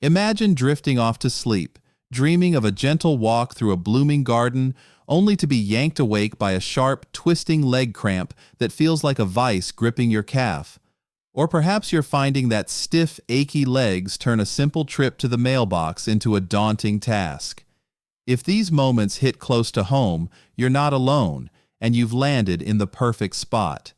Imagine drifting off to sleep, dreaming of a gentle walk through a blooming garden, only to be yanked awake by a sharp, twisting leg cramp that feels like a vice gripping your calf. Or perhaps you're finding that stiff, achy legs turn a simple trip to the mailbox into a daunting task. If these moments hit close to home, you're not alone, and you've landed in the perfect spot.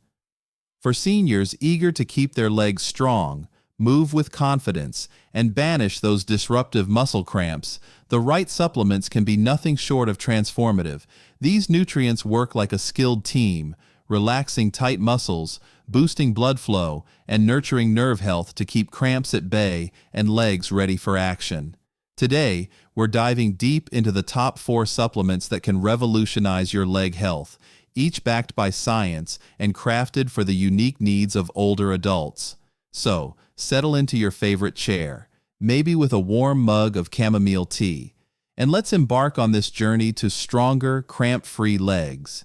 For seniors eager to keep their legs strong, move with confidence, and banish those disruptive muscle cramps, the right supplements can be nothing short of transformative. These nutrients work like a skilled team, relaxing tight muscles, boosting blood flow, and nurturing nerve health to keep cramps at bay and legs ready for action. Today, we're diving deep into the top 4 supplements that can revolutionize your leg health, each backed by science and crafted for the unique needs of older adults. So, settle into your favorite chair, maybe with a warm mug of chamomile tea, and let's embark on this journey to stronger, cramp-free legs.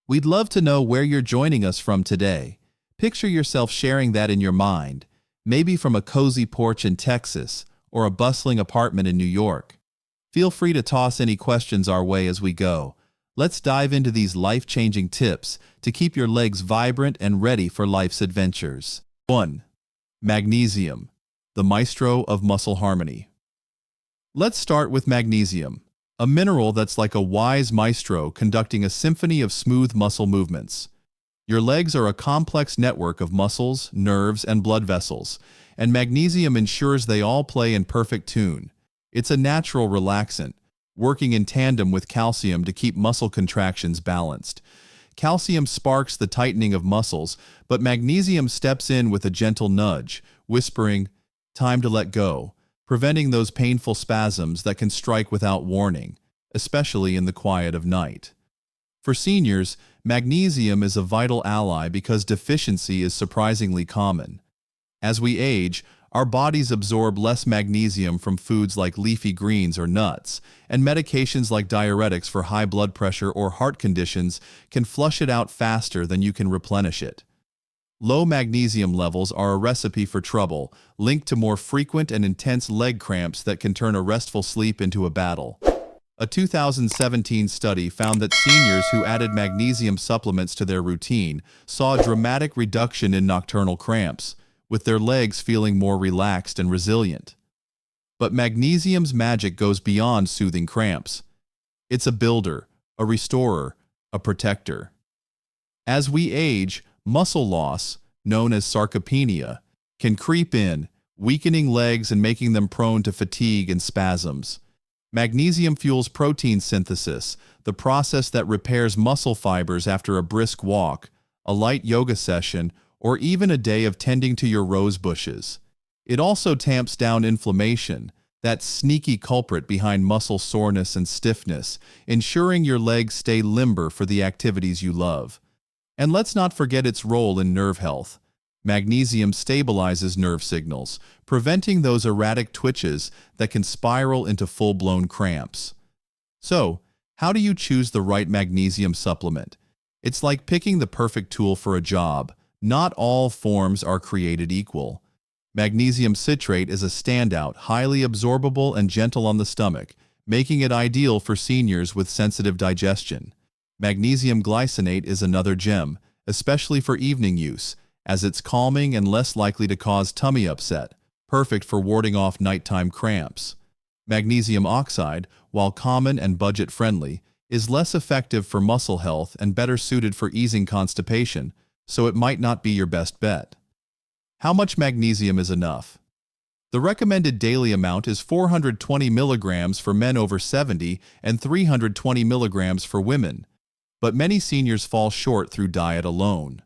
We'd love to know where you're joining us from today. Picture yourself sharing that in your mind, maybe from a cozy porch in Texas or a bustling apartment in New York. Feel free to toss any questions our way as we go. Let's dive into these life-changing tips to keep your legs vibrant and ready for life's adventures. 1. Magnesium, the maestro of muscle harmony. Let's start with magnesium, a mineral that's like a wise maestro conducting a symphony of smooth muscle movements. Your legs are a complex network of muscles, nerves, and blood vessels, and magnesium ensures they all play in perfect tune. It's a natural relaxant, working in tandem with calcium to keep muscle contractions balanced. Calcium sparks the tightening of muscles, but magnesium steps in with a gentle nudge, whispering, "Time to let go," preventing those painful spasms that can strike without warning, especially in the quiet of night. For seniors, magnesium is a vital ally because deficiency is surprisingly common. As we age, our bodies absorb less magnesium from foods like leafy greens or nuts, and medications like diuretics for high blood pressure or heart conditions can flush it out faster than you can replenish it. Low magnesium levels are a recipe for trouble, linked to more frequent and intense leg cramps that can turn a restful sleep into a battle. A 2017 study found that seniors who added magnesium supplements to their routine saw a dramatic reduction in nocturnal cramps, with their legs feeling more relaxed and resilient. But magnesium's magic goes beyond soothing cramps. It's a builder, a restorer, a protector. As we age, muscle loss, known as sarcopenia, can creep in, weakening legs and making them prone to fatigue and spasms. Magnesium fuels protein synthesis, the process that repairs muscle fibers after a brisk walk, a light yoga session, or even a day of tending to your rose bushes. It also tamps down inflammation, that sneaky culprit behind muscle soreness and stiffness, ensuring your legs stay limber for the activities you love. And let's not forget its role in nerve health. Magnesium stabilizes nerve signals, preventing those erratic twitches that can spiral into full-blown cramps. So, how do you choose the right magnesium supplement? It's like picking the perfect tool for a job. Not all forms are created equal. Magnesium citrate is a standout, highly absorbable and gentle on the stomach, making it ideal for seniors with sensitive digestion. Magnesium glycinate is another gem, especially for evening use, as it's calming and less likely to cause tummy upset, perfect for warding off nighttime cramps. Magnesium oxide, while common and budget-friendly, is less effective for muscle health and better suited for easing constipation, so it might not be your best bet. How much magnesium is enough? The recommended daily amount is 420 milligrams for men over 70 and 320 milligrams for women, but many seniors fall short through diet alone.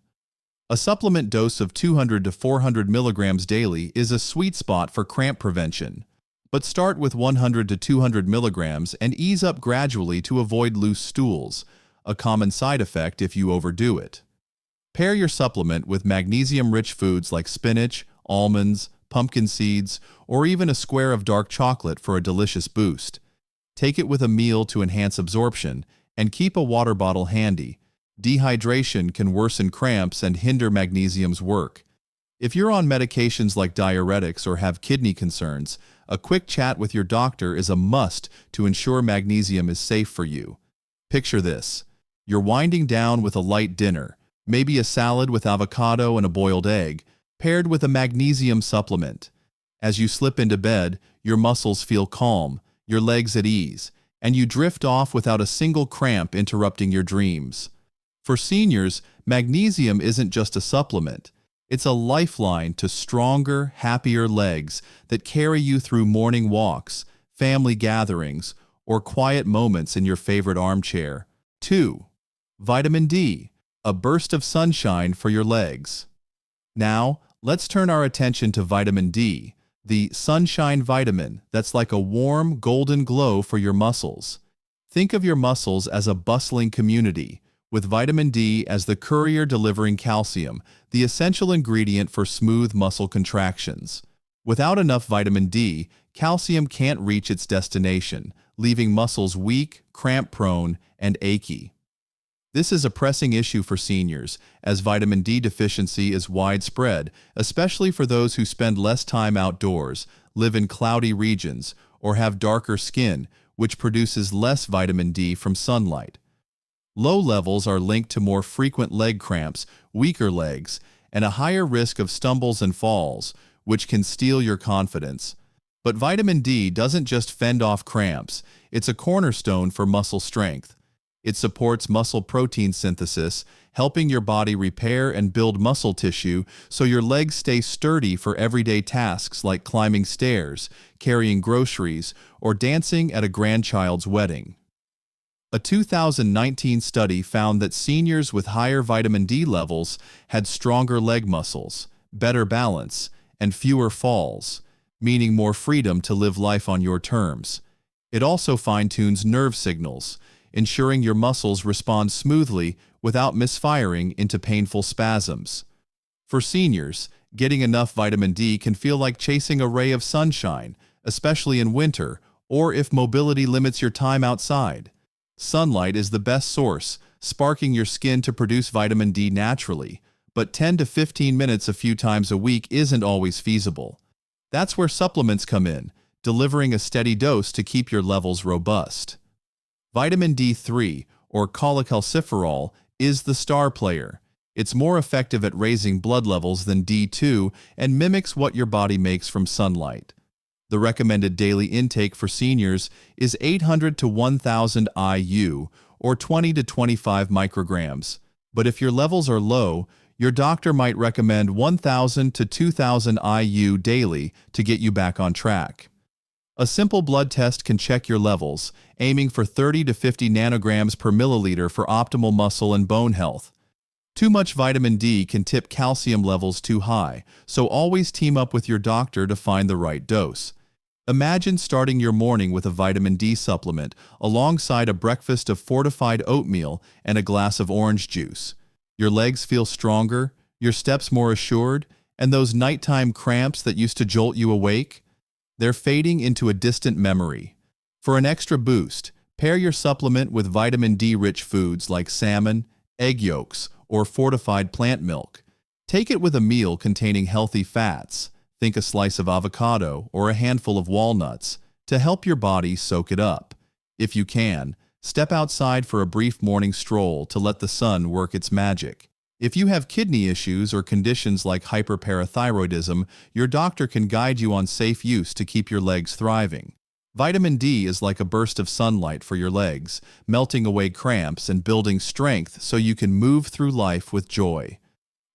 A supplement dose of 200 to 400 milligrams daily is a sweet spot for cramp prevention, but start with 100 to 200 milligrams and ease up gradually to avoid loose stools, a common side effect if you overdo it. Pair your supplement with magnesium-rich foods like spinach, almonds, pumpkin seeds, or even a square of dark chocolate for a delicious boost. Take it with a meal to enhance absorption, and keep a water bottle handy. Dehydration can worsen cramps and hinder magnesium's work. If you're on medications like diuretics or have kidney concerns, a quick chat with your doctor is a must to ensure magnesium is safe for you. Picture this. You're winding down with a light dinner, maybe a salad with avocado and a boiled egg, paired with a magnesium supplement. As you slip into bed, your muscles feel calm, your legs at ease, and you drift off without a single cramp interrupting your dreams. For seniors, magnesium isn't just a supplement. It's a lifeline to stronger, happier legs that carry you through morning walks, family gatherings, or quiet moments in your favorite armchair. 2. Vitamin D, a burst of sunshine for your legs. Now, let's turn our attention to vitamin D, the sunshine vitamin that's like a warm, golden glow for your muscles. Think of your muscles as a bustling community, with vitamin D as the courier delivering calcium, the essential ingredient for smooth muscle contractions. Without enough vitamin D, calcium can't reach its destination, leaving muscles weak, cramp-prone, and achy. This is a pressing issue for seniors, as vitamin D deficiency is widespread, especially for those who spend less time outdoors, live in cloudy regions, or have darker skin, which produces less vitamin D from sunlight. Low levels are linked to more frequent leg cramps, weaker legs, and a higher risk of stumbles and falls, which can steal your confidence. But vitamin D doesn't just fend off cramps, it's a cornerstone for muscle strength. It supports muscle protein synthesis, helping your body repair and build muscle tissue so your legs stay sturdy for everyday tasks like climbing stairs, carrying groceries, or dancing at a grandchild's wedding. A 2019 study found that seniors with higher vitamin D levels had stronger leg muscles, better balance, and fewer falls, meaning more freedom to live life on your terms. It also fine-tunes nerve signals, ensuring your muscles respond smoothly without misfiring into painful spasms. For seniors, getting enough vitamin D can feel like chasing a ray of sunshine, especially in winter, or if mobility limits your time outside. Sunlight is the best source, sparking your skin to produce vitamin D naturally, but 10 to 15 minutes a few times a week isn't always feasible. That's where supplements come in, delivering a steady dose to keep your levels robust. Vitamin D3, or cholecalciferol, is the star player. It's more effective at raising blood levels than D2 and mimics what your body makes from sunlight. The recommended daily intake for seniors is 800 to 1,000 IU, or 20 to 25 micrograms. But if your levels are low, your doctor might recommend 1,000 to 2,000 IU daily to get you back on track. A simple blood test can check your levels, aiming for 30 to 50 nanograms per milliliter for optimal muscle and bone health. Too much vitamin D can tip calcium levels too high, so always team up with your doctor to find the right dose. Imagine starting your morning with a vitamin D supplement alongside a breakfast of fortified oatmeal and a glass of orange juice. Your legs feel stronger, your steps more assured, and those nighttime cramps that used to jolt you awake, they're fading into a distant memory. For an extra boost, pair your supplement with vitamin D-rich foods like salmon, egg yolks, or fortified plant milk. Take it with a meal containing healthy fats, think a slice of avocado or a handful of walnuts, to help your body soak it up. If you can, step outside for a brief morning stroll to let the sun work its magic. If you have kidney issues or conditions like hyperparathyroidism, your doctor can guide you on safe use to keep your legs thriving. Vitamin D is like a burst of sunlight for your legs, melting away cramps and building strength so you can move through life with joy.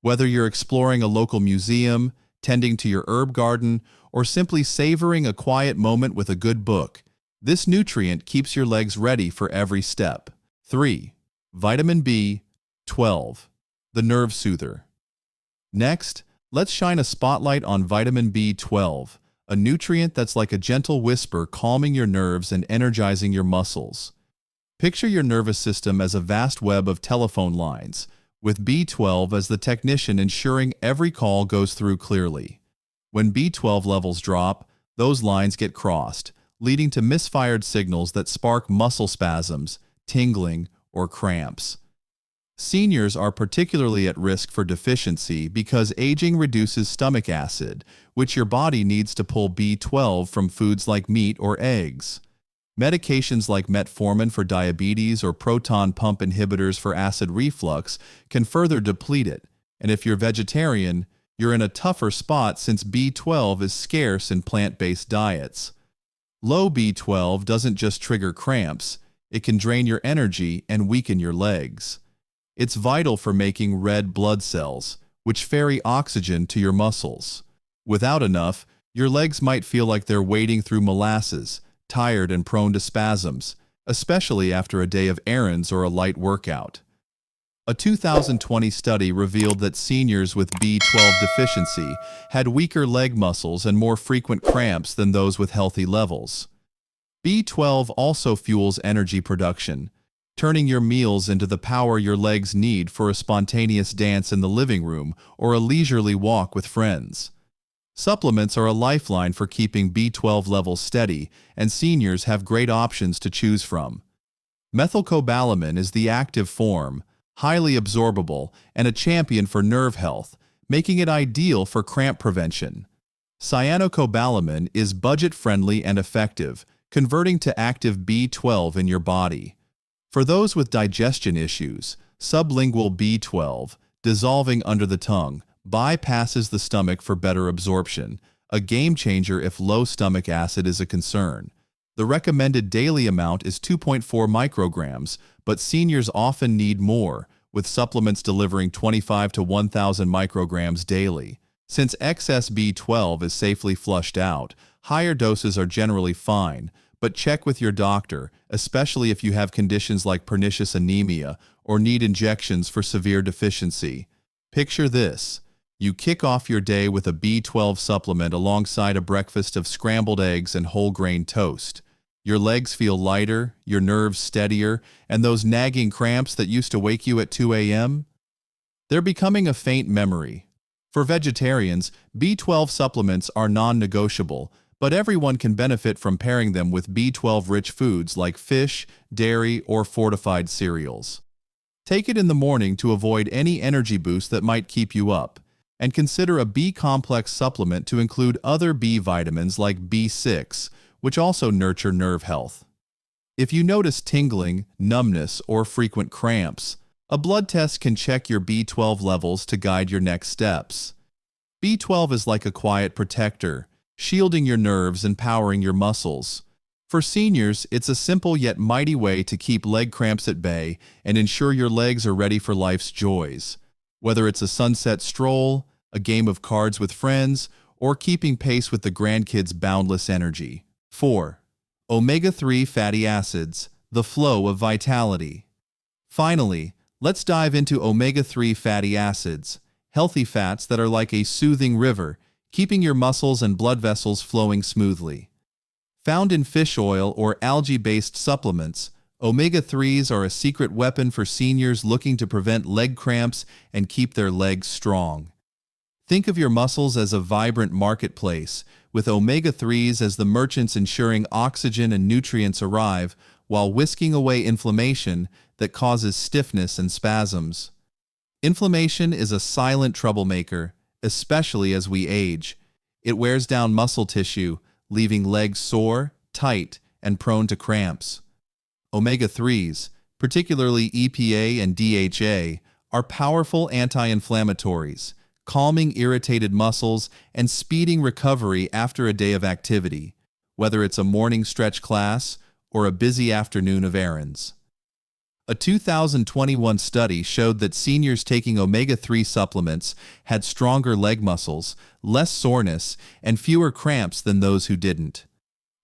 Whether you're exploring a local museum, tending to your herb garden, or simply savoring a quiet moment with a good book, this nutrient keeps your legs ready for every step. 3. Vitamin B12. The nerve soother. Next, let's shine a spotlight on vitamin B12, a nutrient that's like a gentle whisper calming your nerves and energizing your muscles. Picture your nervous system as a vast web of telephone lines, with B12 as the technician ensuring every call goes through clearly. When B12 levels drop, those lines get crossed, leading to misfired signals that spark muscle spasms, tingling, or cramps. Seniors are particularly at risk for deficiency because aging reduces stomach acid, which your body needs to pull B12 from foods like meat or eggs. Medications like metformin for diabetes or proton pump inhibitors for acid reflux can further deplete it, and if you're vegetarian, you're in a tougher spot since B12 is scarce in plant-based diets. Low B12 doesn't just trigger cramps, it can drain your energy and weaken your legs. It's vital for making red blood cells, which ferry oxygen to your muscles. Without enough, your legs might feel like they're wading through molasses, tired and prone to spasms, especially after a day of errands or a light workout. A 2020 study revealed that seniors with B12 deficiency had weaker leg muscles and more frequent cramps than those with healthy levels. B12 also fuels energy production, turning your meals into the power your legs need for a spontaneous dance in the living room or a leisurely walk with friends. Supplements are a lifeline for keeping B12 levels steady, and seniors have great options to choose from. Methylcobalamin is the active form, highly absorbable, and a champion for nerve health, making it ideal for cramp prevention. Cyanocobalamin is budget-friendly and effective, converting to active B12 in your body. For those with digestion issues, sublingual B12, dissolving under the tongue, bypasses the stomach for better absorption, a game-changer if low stomach acid is a concern. The recommended daily amount is 2.4 micrograms, but seniors often need more, with supplements delivering 25 to 1,000 micrograms daily. Since excess B12 is safely flushed out, higher doses are generally fine, but check with your doctor, especially if you have conditions like pernicious anemia or need injections for severe deficiency. Picture this. You kick off your day with a B12 supplement alongside a breakfast of scrambled eggs and whole grain toast. Your legs feel lighter, your nerves steadier, and those nagging cramps that used to wake you at 2 a.m.? They're becoming a faint memory. For vegetarians, B12 supplements are non-negotiable, but everyone can benefit from pairing them with B12-rich foods like fish, dairy, or fortified cereals. Take it in the morning to avoid any energy boost that might keep you up, and consider a B-complex supplement to include other B vitamins like B6, which also nurture nerve health. If you notice tingling, numbness, or frequent cramps, a blood test can check your B12 levels to guide your next steps. B12 is like a quiet protector, shielding your nerves and powering your muscles. For seniors, it's a simple yet mighty way to keep leg cramps at bay and ensure your legs are ready for life's joys. Whether it's a sunset stroll, a game of cards with friends, or keeping pace with the grandkids' boundless energy. 4. Omega-3 fatty acids, the flow of vitality. Finally, let's dive into omega-3 fatty acids, healthy fats that are like a soothing river, keeping your muscles and blood vessels flowing smoothly. Found in fish oil or algae-based supplements, omega-3s are a secret weapon for seniors looking to prevent leg cramps and keep their legs strong. Think of your muscles as a vibrant marketplace, with omega-3s as the merchants ensuring oxygen and nutrients arrive while whisking away inflammation that causes stiffness and spasms. Inflammation is a silent troublemaker, especially as we age. It wears down muscle tissue, leaving legs sore, tight, and prone to cramps. Omega-3s, particularly EPA and DHA, are powerful anti-inflammatories, calming irritated muscles and speeding recovery after a day of activity, whether it's a morning stretch class or a busy afternoon of errands. A 2021 study showed that seniors taking omega-3 supplements had stronger leg muscles, less soreness, and fewer cramps than those who didn't.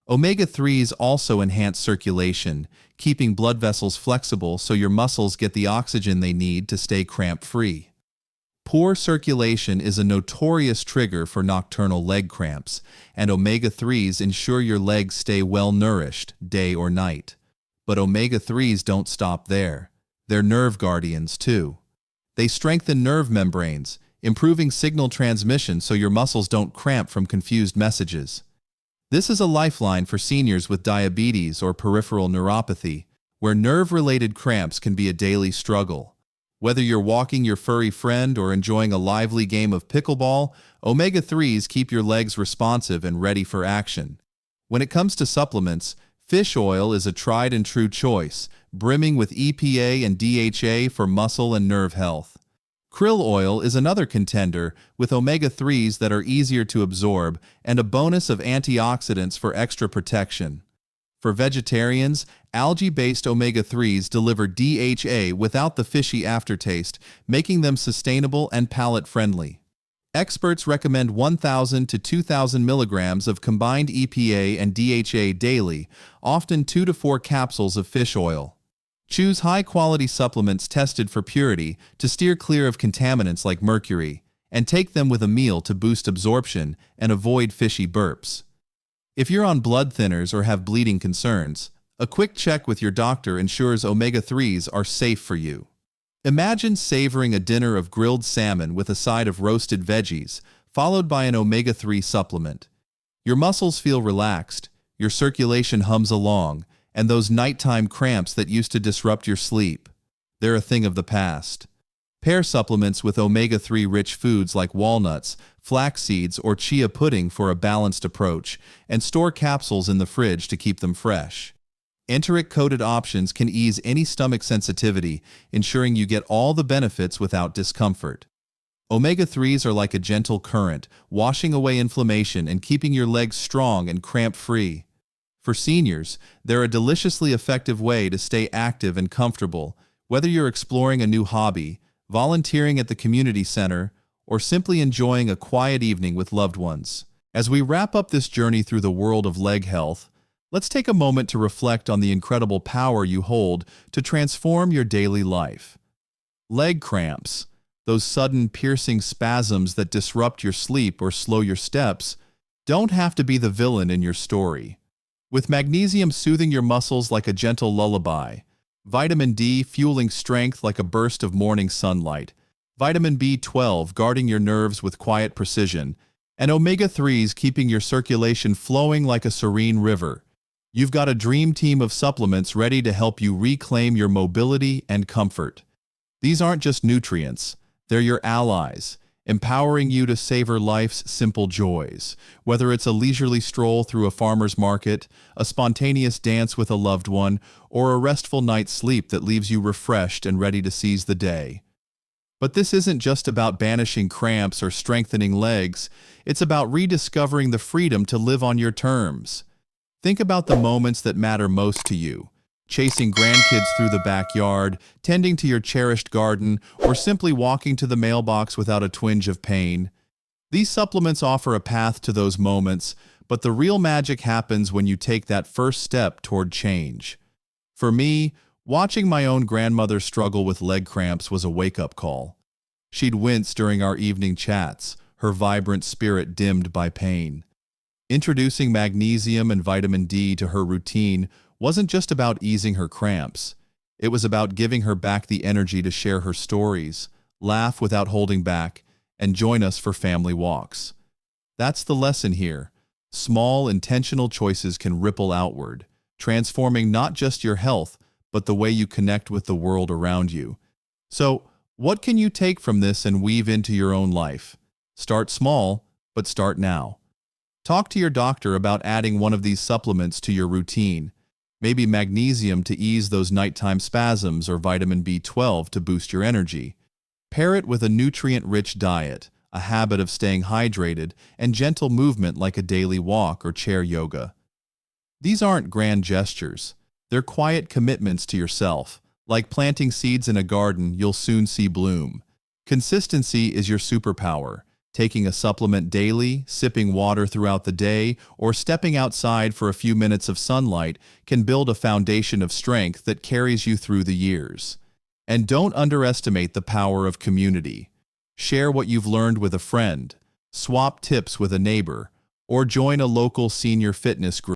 Omega-3s also enhance circulation, keeping blood vessels flexible so your muscles get the oxygen they need to stay cramp-free. Poor circulation is a notorious trigger for nocturnal leg cramps, and omega-3s ensure your legs stay well-nourished, day or night. But omega-3s don't stop there. They're nerve guardians, too. They strengthen nerve membranes, improving signal transmission so your muscles don't cramp from confused messages. This is a lifeline for seniors with diabetes or peripheral neuropathy, where nerve-related cramps can be a daily struggle. Whether you're walking your furry friend or enjoying a lively game of pickleball, omega-3s keep your legs responsive and ready for action. When it comes to supplements, fish oil is a tried and true choice, brimming with EPA and DHA for muscle and nerve health. Krill oil is another contender, with omega-3s that are easier to absorb and a bonus of antioxidants for extra protection. For vegetarians, algae-based omega-3s deliver DHA without the fishy aftertaste, making them sustainable and palate-friendly. Experts recommend 1,000 to 2,000 milligrams of combined EPA and DHA daily, often 2 to 4 capsules of fish oil. Choose high-quality supplements tested for purity to steer clear of contaminants like mercury, and take them with a meal to boost absorption and avoid fishy burps. If you're on blood thinners or have bleeding concerns, a quick check with your doctor ensures omega-3s are safe for you. Imagine savoring a dinner of grilled salmon with a side of roasted veggies, followed by an omega-3 supplement. Your muscles feel relaxed, your circulation hums along, and those nighttime cramps that used to disrupt your sleep, they're a thing of the past. Pair supplements with omega-3 rich foods like walnuts, flax seeds, or chia pudding for a balanced approach, and store capsules in the fridge to keep them fresh. Enteric-coated options can ease any stomach sensitivity, ensuring you get all the benefits without discomfort. Omega-3s are like a gentle current, washing away inflammation and keeping your legs strong and cramp-free. For seniors, they're a deliciously effective way to stay active and comfortable, whether you're exploring a new hobby, volunteering at the community center, or simply enjoying a quiet evening with loved ones. As we wrap up this journey through the world of leg health, let's take a moment to reflect on the incredible power you hold to transform your daily life. Leg cramps, those sudden piercing spasms that disrupt your sleep or slow your steps, don't have to be the villain in your story. With magnesium soothing your muscles like a gentle lullaby, vitamin D fueling strength like a burst of morning sunlight, vitamin B12 guarding your nerves with quiet precision, and omega-3s keeping your circulation flowing like a serene river, you've got a dream team of supplements ready to help you reclaim your mobility and comfort. These aren't just nutrients, they're your allies, empowering you to savor life's simple joys. Whether it's a leisurely stroll through a farmer's market, a spontaneous dance with a loved one, or a restful night's sleep that leaves you refreshed and ready to seize the day. But this isn't just about banishing cramps or strengthening legs, it's about rediscovering the freedom to live on your terms. Think about the moments that matter most to you. Chasing grandkids through the backyard, tending to your cherished garden, or simply walking to the mailbox without a twinge of pain. These supplements offer a path to those moments, but the real magic happens when you take that first step toward change. For me, watching my own grandmother struggle with leg cramps was a wake-up call. She'd wince during our evening chats, her vibrant spirit dimmed by pain. Introducing magnesium and vitamin D to her routine wasn't just about easing her cramps. It was about giving her back the energy to share her stories, laugh without holding back, and join us for family walks. That's the lesson here. Small, intentional choices can ripple outward, transforming not just your health, but the way you connect with the world around you. So, what can you take from this and weave into your own life? Start small, but start now. Talk to your doctor about adding one of these supplements to your routine. Maybe magnesium to ease those nighttime spasms or vitamin B12 to boost your energy. Pair it with a nutrient-rich diet, a habit of staying hydrated, and gentle movement like a daily walk or chair yoga. These aren't grand gestures. They're quiet commitments to yourself. Like planting seeds in a garden you'll soon see bloom. Consistency is your superpower. Taking a supplement daily, sipping water throughout the day, or stepping outside for a few minutes of sunlight can build a foundation of strength that carries you through the years. And don't underestimate the power of community. Share what you've learned with a friend, swap tips with a neighbor, or join a local senior fitness group.